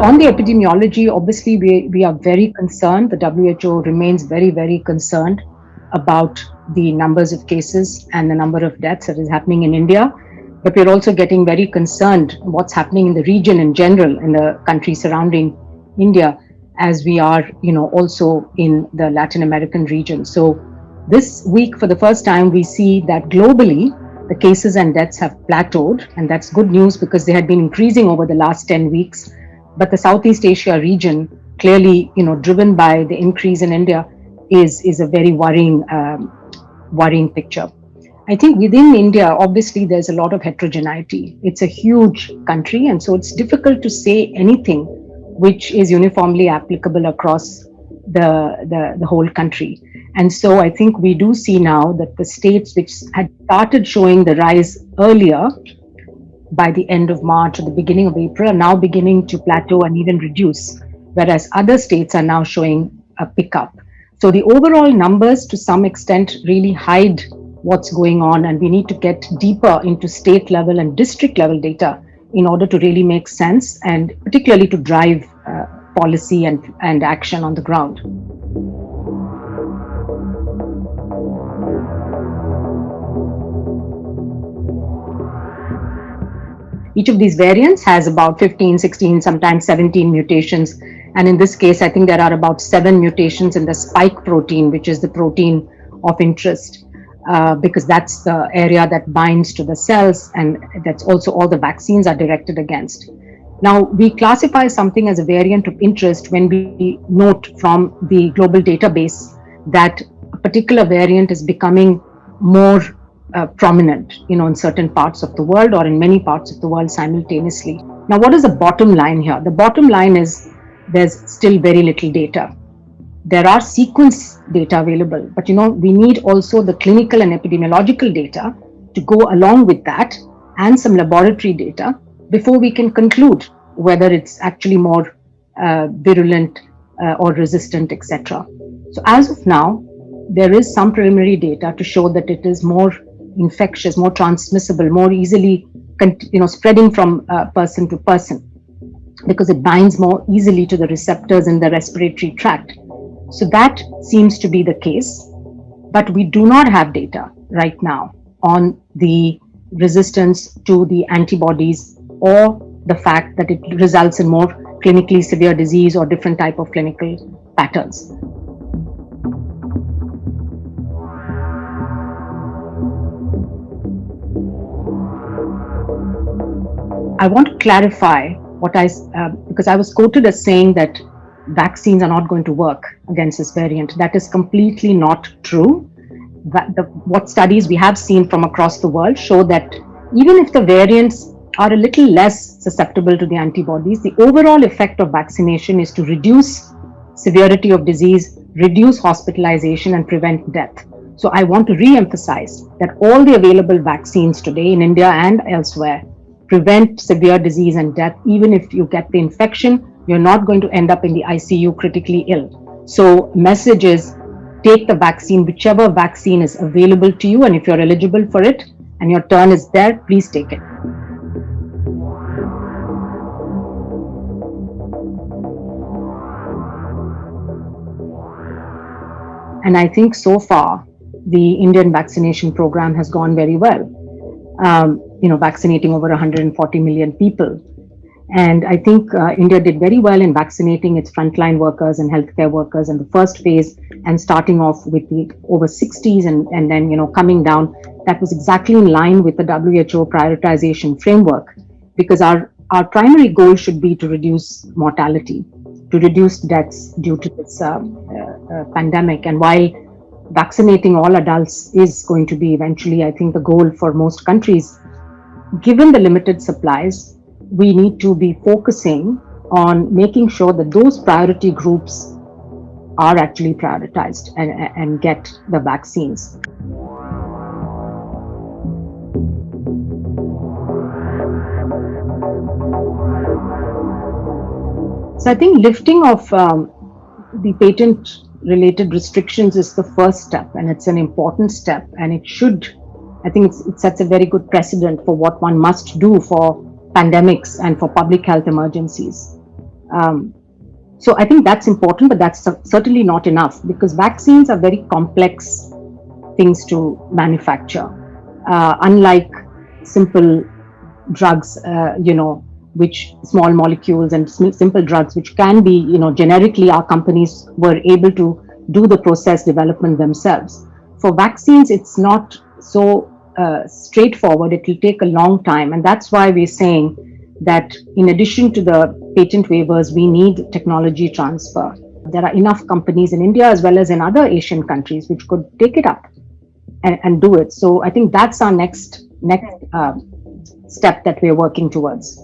On the epidemiology, obviously, we are very concerned. The WHO remains very, very concerned about the numbers of cases and the number of deaths that is happening in India. But we're also getting very concerned what's happening in the region in general, in the countries surrounding India, as we are, also in the Latin American region. So this week, for the first time, we see that globally, the cases and deaths have plateaued, and that's good news because they had been increasing over the last 10 weeks. But the Southeast Asia region, clearly, driven by the increase in India, is a very worrying picture. I think within India, obviously, there's a lot of heterogeneity. It's a huge country, and so it's difficult to say anything which is uniformly applicable across the whole country. And so I think we do see now that the states which had started showing the rise earlier, by the end of March or the beginning of April, are now beginning to plateau and even reduce, whereas other states are now showing a pickup. So the overall numbers, to some extent, really hide what's going on, and we need to get deeper into state level and district level data in order to really make sense, and particularly to drive policy and action on the ground. Each of these variants has about 15, 16, sometimes 17 mutations. And in this case, I think there are about 7 mutations in the spike protein, which is the protein of interest, because that's the area that binds to the cells, and that's also all the vaccines are directed against. Now, we classify something as a variant of interest when we note from the global database that a particular variant is becoming more prominent, in certain parts of the world or in many parts of the world simultaneously. Now, what is the bottom line here? The bottom line is there's still very little data. There are sequence data available, but we need also the clinical and epidemiological data to go along with that, and some laboratory data before we can conclude whether it's actually more virulent or resistant, etc. So as of now, there is some preliminary data to show that it is more infectious, more transmissible, more easily spreading from person to person, because it binds more easily to the receptors in the respiratory tract. So that seems to be the case, but we do not have data right now on the resistance to the antibodies or the fact that it results in more clinically severe disease or different type of clinical patterns. I want to clarify because I was quoted as saying that vaccines are not going to work against this variant. That is completely not true. What studies we have seen from across the world show that even if the variants are a little less susceptible to the antibodies, the overall effect of vaccination is to reduce severity of disease, reduce hospitalization, and prevent death. So I want to re-emphasize that all the available vaccines today in India and elsewhere prevent severe disease and death. Even if you get the infection, you're not going to end up in the ICU critically ill. So message is, take the vaccine, whichever vaccine is available to you, and if you're eligible for it and your turn is there, please take it. And I think so far, the Indian vaccination program has gone very well. Vaccinating over 140 million people. And I think India did very well in vaccinating its frontline workers and healthcare workers in the first phase, and starting off with the over 60s, and then coming down. That was exactly in line with the WHO prioritization framework, because our primary goal should be to reduce mortality, to reduce deaths due to this pandemic. And while vaccinating all adults is going to be eventually, I think, the goal for most countries, given the limited supplies, we need to be focusing on making sure that those priority groups are actually prioritized and get the vaccines. So I think lifting of the patent related restrictions is the first step, and it's an important step, and it should, I think it sets a very good precedent for what one must do for pandemics and for public health emergencies. Um, so I think that's important, but that's certainly not enough, because vaccines are very complex things to manufacture. Unlike simple drugs, which small molecules and simple drugs, which can be, generically, our companies were able to do the process development themselves. For vaccines, it's not so straightforward. It will take a long time. And that's why we're saying that in addition to the patent waivers, we need technology transfer. There are enough companies in India as well as in other Asian countries which could take it up and do it. So I think that's our next step that we're working towards.